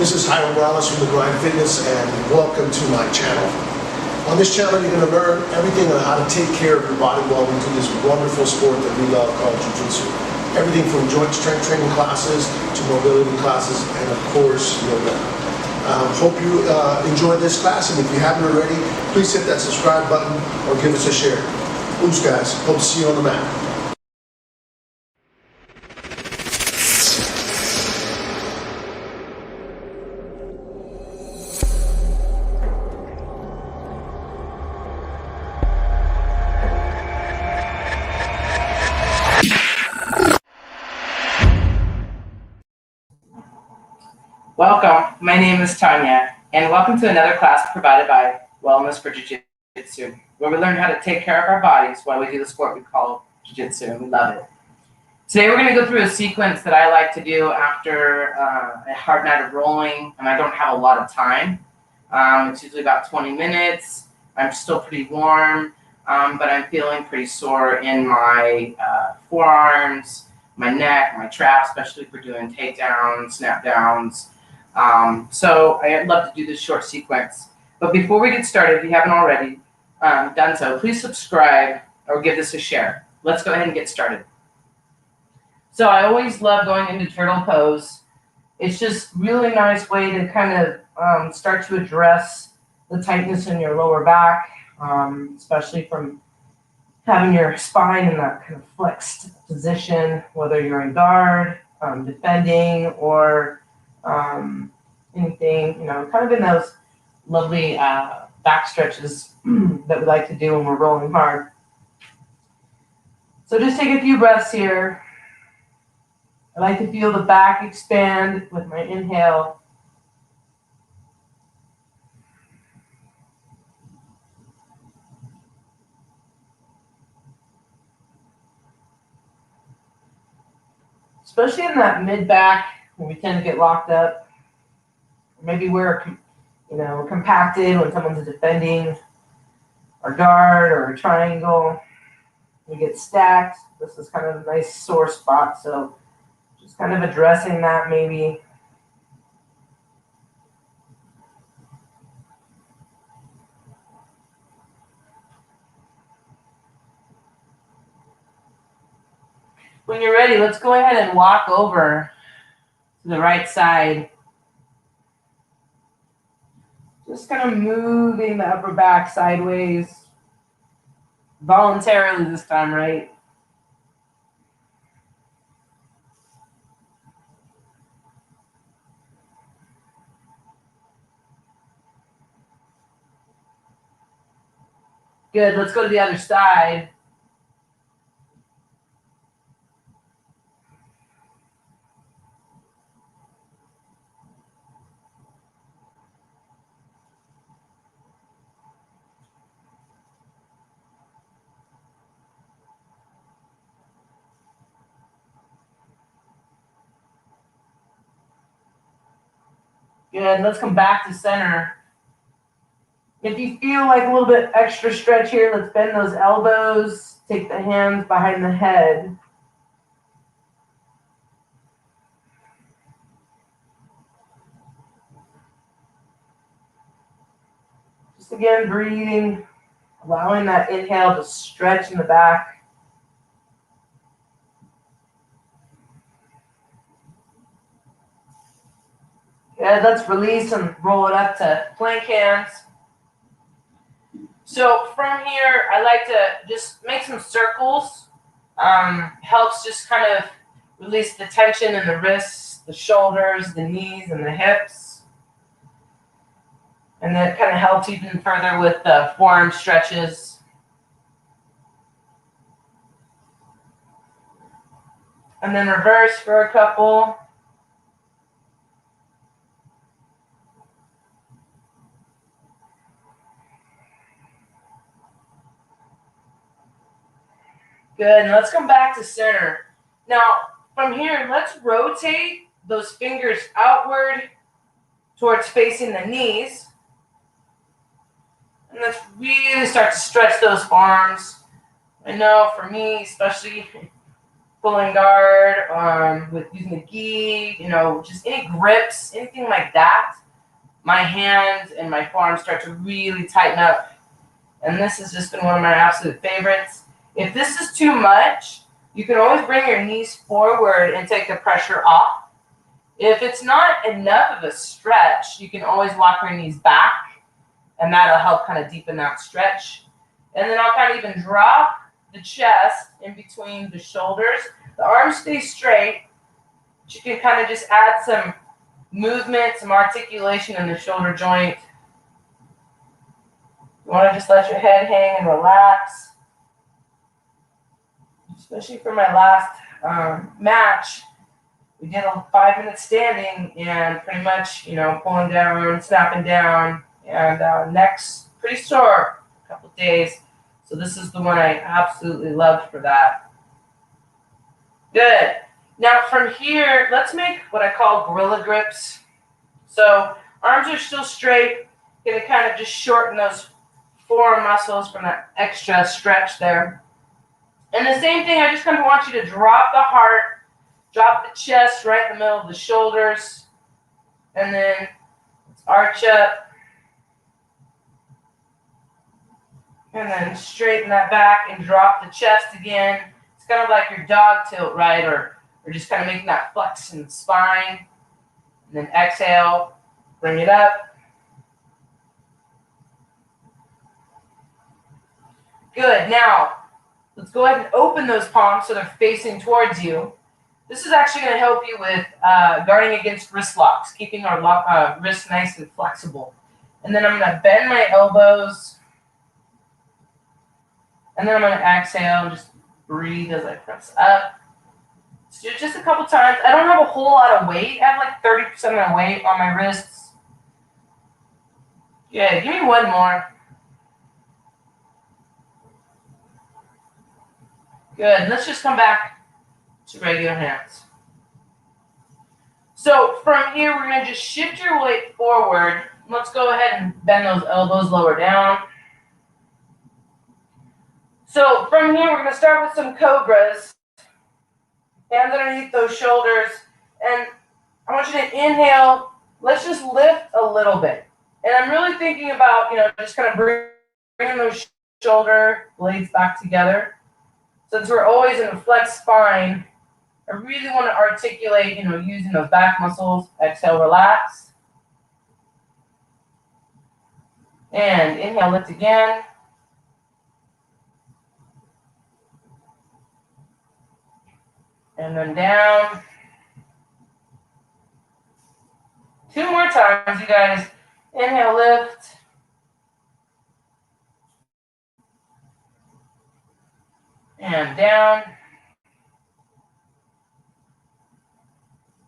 This is Hiram Morales from The Grind Fitness, and welcome to my channel. On this channel, you're going to learn everything on how to take care of your body while we do this wonderful sport that we love called Jiu-Jitsu. Everything from joint strength training classes to mobility classes, and of course, yoga. Hope you enjoy this class, and if you haven't already, please hit that subscribe button or give us a share. Oops, guys. Hope to see you on the mat. Welcome, my name is Tanya, and welcome to another class provided by Wellness for Jiu-Jitsu, where we learn how to take care of our bodies while we do the sport we call Jiu-Jitsu, and we love it. Today we're going to go through a sequence that I like to do after a hard night of rolling, and I don't have a lot of time. It's usually about 20 minutes. I'm still pretty warm, but I'm feeling pretty sore in my forearms, my neck, my traps, especially if we're doing takedowns, snap downs. So I'd love to do this short sequence. But before we get started, if you haven't already done so, please subscribe or give this a share. Let's go ahead and get started. So I always love going into turtle pose. It's just really nice way to kind of start to address the tightness in your lower back, especially from having your spine in that kind of flexed position, whether you're in guard, defending, or anything, kind of in those lovely back stretches that we like to do when we're rolling hard. So just take a few breaths here. I like to feel the back expand with my inhale. Especially in that mid-back when we tend to get locked up. Maybe we're, compacted when someone's defending our guard or a triangle. We get stacked. This is kind of a nice sore spot, so just kind of addressing that maybe. When you're ready, let's go ahead and walk over to the right side. Just kind of moving the upper back sideways. Voluntarily this time, right? Good, let's go to the other side. Good, let's come back to center. If you feel like a little bit extra stretch here, let's bend those elbows, take the hands behind the head. Just again, breathing, allowing that inhale to stretch in the back. Good, let's release and roll it up to plank hands. So from here, I like to just make some circles. Helps just kind of release the tension in the wrists, the shoulders, the knees, and the hips. And that kind of helps even further with the forearm stretches. And then reverse for a couple. Good, and let's come back to center. Now, from here, let's rotate those fingers outward towards facing the knees. And let's really start to stretch those forearms. I know for me, especially pulling guard, with using a gi, just any grips, anything like that, my hands and my forearms start to really tighten up. And this has just been one of my absolute favorites. If this is too much, you can always bring your knees forward and take the pressure off. If it's not enough of a stretch, you can always walk your knees back, and that'll help kind of deepen that stretch. And then I'll kind of even drop the chest in between the shoulders. The arms stay straight, but you can kind of just add some movement, some articulation in the shoulder joint. You want to just let your head hang and relax. Especially for my last match, we did a 5-minute standing and pretty much, pulling down, snapping down, and neck's pretty sore a couple of days. So this is the one I absolutely loved for that. Good. Now from here, let's make what I call gorilla grips. So arms are still straight. Gonna kind of just shorten those forearm muscles from that extra stretch there. And the same thing, I just kind of want you to drop the heart, drop the chest right in the middle of the shoulders, and then let's arch up, and then straighten that back and drop the chest again. It's kind of like your dog tilt, right? Or just kind of making that flex in the spine. And then exhale, bring it up. Good. Now, let's go ahead and open those palms so they're facing towards you. This is actually going to help you with guarding against wrist locks, keeping our wrists nice and flexible. And then I'm going to bend my elbows. And then I'm going to exhale and just breathe as I press up. Let's do it just a couple times. I don't have a whole lot of weight. I have like 30% of my weight on my wrists. Good. Give me one more. Good. Let's just come back to regular hands. So from here, we're going to just shift your weight forward. Let's go ahead and bend those elbows lower down. So from here, we're going to start with some cobras. Hands underneath those shoulders. And I want you to inhale. Let's just lift a little bit. And I'm really thinking about, just kind of bringing those shoulder blades back together. Since we're always in a flexed spine, I really want to articulate, using those back muscles. Exhale, relax. And inhale, lift again. And then down. 2 more times, you guys. Inhale, lift. And down.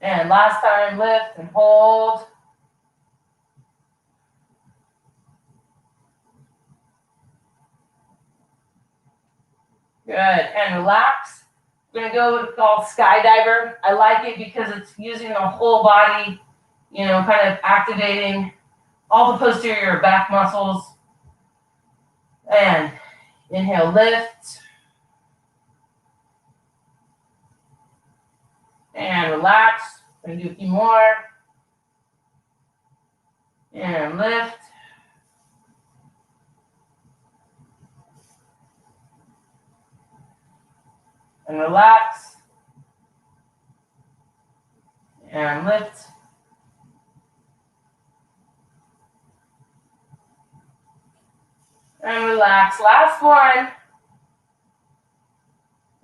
And last time, lift and hold. Good. And relax. We're going to go with what's called skydiver. I like it because it's using the whole body, kind of activating all the posterior back muscles. And inhale, lift. And relax. We're going to do a few more. And lift. And relax. And lift. And relax. Last one.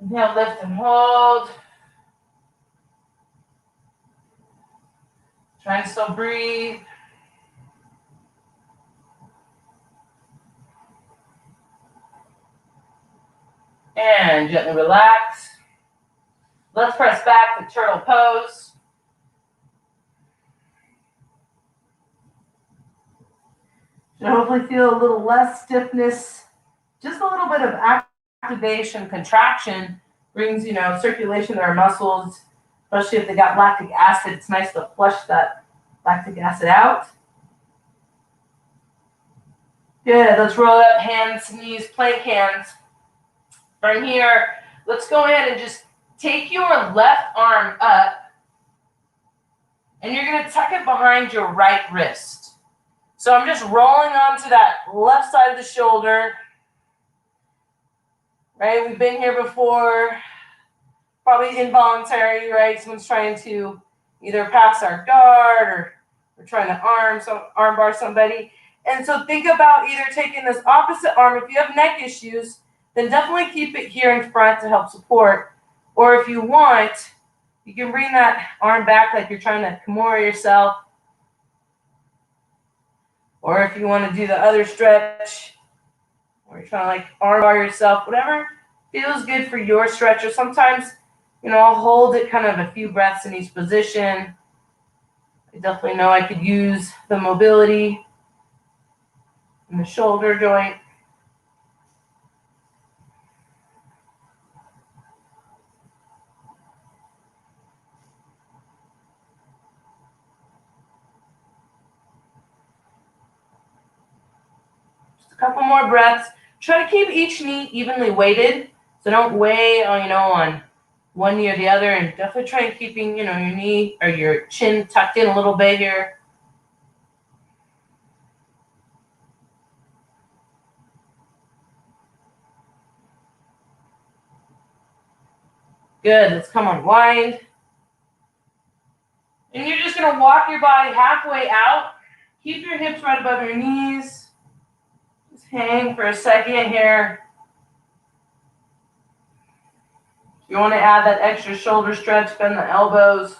Inhale, lift and hold. Try and still breathe. And gently relax. Let's press back to turtle pose. Should hopefully feel a little less stiffness. Just a little bit of activation, contraction brings, circulation to our muscles, especially if they got lactic acid. It's nice to flush that lactic acid out. Good. Let's roll up hands, knees, plank hands. From here, let's go ahead and just take your left arm up, and you're going to tuck it behind your right wrist. So I'm just rolling onto that left side of the shoulder. Right? We've been here before. Probably involuntary, right? Someone's trying to either pass our guard or we're trying to arm bar somebody. And so think about either taking this opposite arm. If you have neck issues, then definitely keep it here in front to help support. Or if you want, you can bring that arm back like you're trying to Kimura yourself. Or if you want to do the other stretch, or you're trying to like arm bar yourself, whatever feels good for your stretch. Or sometimes, I'll hold it kind of a few breaths in each position. I definitely know I could use the mobility in the shoulder joint. Just a couple more breaths. Try to keep each knee evenly weighted. So don't weigh, on one knee or the other, and definitely try and keeping, your knee or your chin tucked in a little bit here. Good. Let's come unwind. And you're just going to walk your body halfway out. Keep your hips right above your knees. Just hang for a second here. If you want to add that extra shoulder stretch, bend the elbows.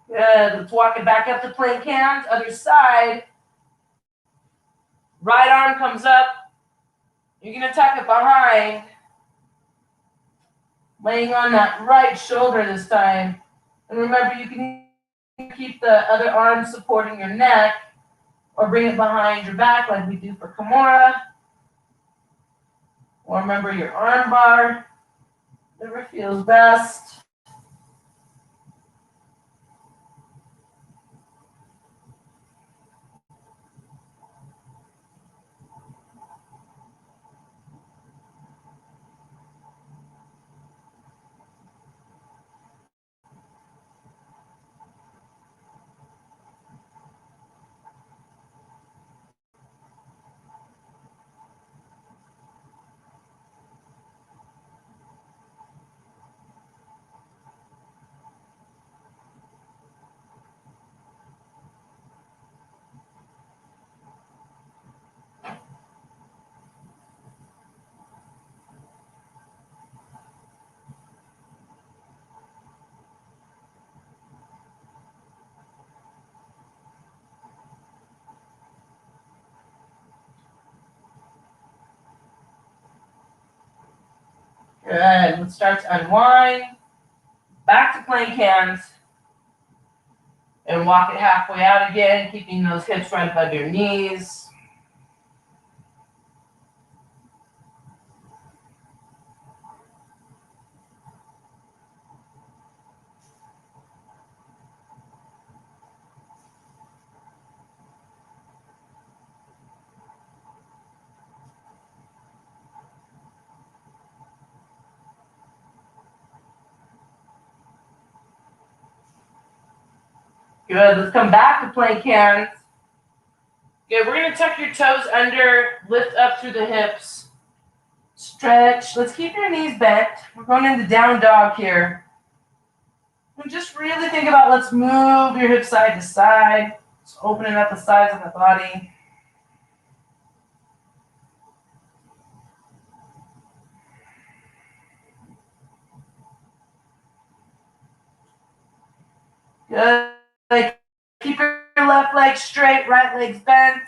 Good. Let's walk it back up to plank hands. Other side. Right arm comes up. You're going to tuck it behind. Laying on that right shoulder this time. And remember, you can keep the other arm supporting your neck or bring it behind your back like we do for Kimura. Or remember your arm bar. Whatever feels best. Good. Let's start to unwind. Back to plank hands. And walk it halfway out again, keeping those hips right above your knees. Good. Let's come back to plank hands. Good. We're going to tuck your toes under, lift up through the hips. Stretch. Let's keep your knees bent. We're going into down dog here. And just really think about, let's move your hips side to side. Just opening up the sides of the body. Good. Keep your left leg straight, right leg's bent.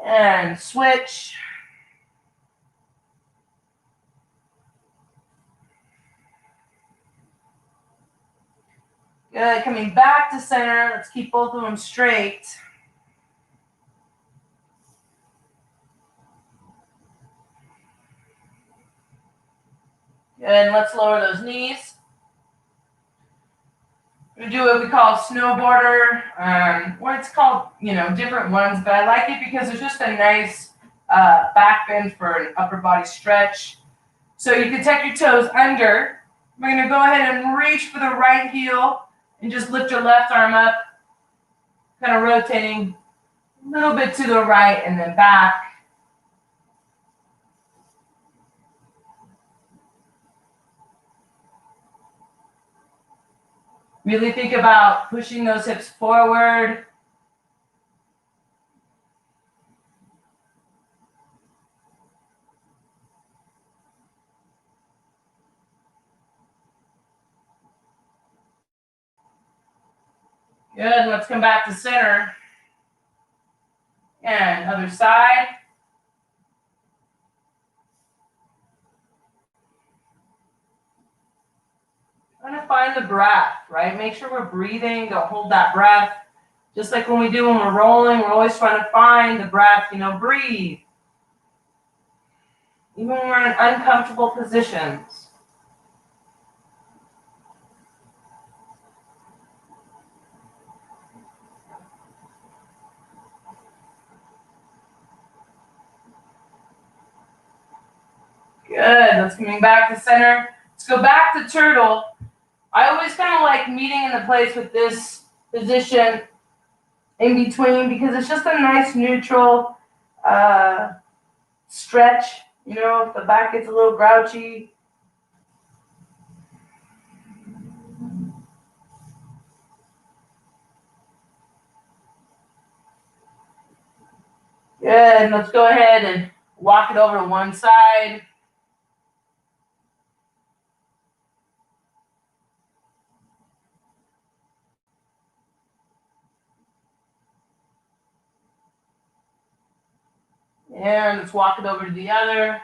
And switch. Good. Coming back to center. Let's keep both of them straight. And let's lower those knees. We do what we call snowboarder, or it's called, different ones, but I like it because it's just a nice back bend for an upper body stretch. So you can tuck your toes under. We're going to go ahead and reach for the right heel and just lift your left arm up, kind of rotating a little bit to the right and then back. Really think about pushing those hips forward. Good, let's come back to center. And other side. Trying to find the breath, right? Make sure we're breathing, don't hold that breath. Just like when we're rolling, we're always trying to find the breath, breathe. Even when we're in uncomfortable positions. Good, let's coming back to center. Let's go back to turtle. I always kind of like meeting in the place with this position in between because it's just a nice neutral stretch. If the back gets a little grouchy. Good, let's go ahead and walk it over to one side. And let's walk it over to the other.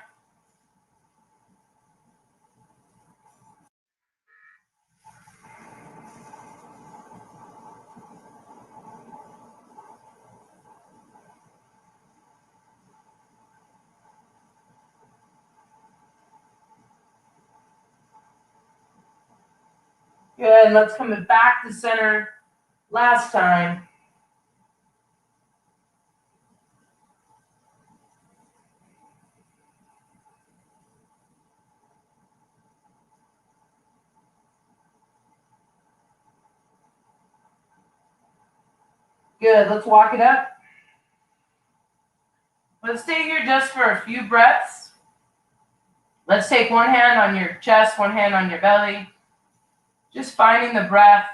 Good, let's come back to center last time. Good, let's walk it up. Let's stay here just for a few breaths. Let's take one hand on your chest, one hand on your belly. Just finding the breath.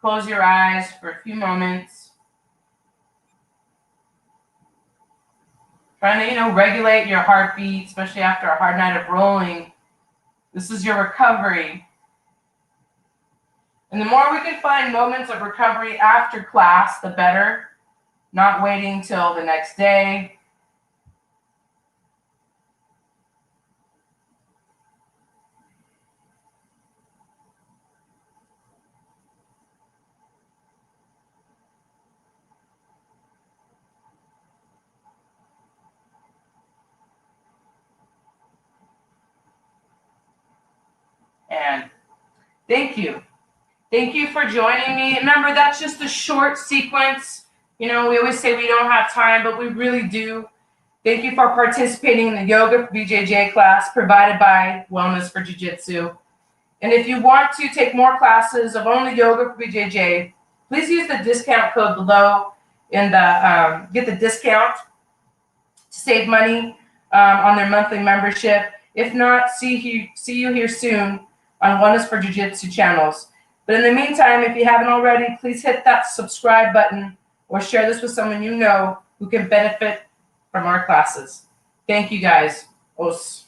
Close your eyes for a few moments. Trying to, regulate your heartbeat, especially after a hard night of rolling. This is your recovery. And the more we can find moments of recovery after class, the better. Not waiting till the next day. And thank you. Thank you for joining me. Remember, that's just a short sequence. We always say we don't have time, but we really do. Thank you for participating in the Yoga for BJJ class provided by Wellness for Jiu-Jitsu. And if you want to take more classes of only Yoga for BJJ, please use the discount code below and get the discount to save money on their monthly membership. If not, see you here soon on Wellness for Jiu-Jitsu channels. But in the meantime, if you haven't already, please hit that subscribe button or share this with someone you know who can benefit from our classes. Thank you guys. Os.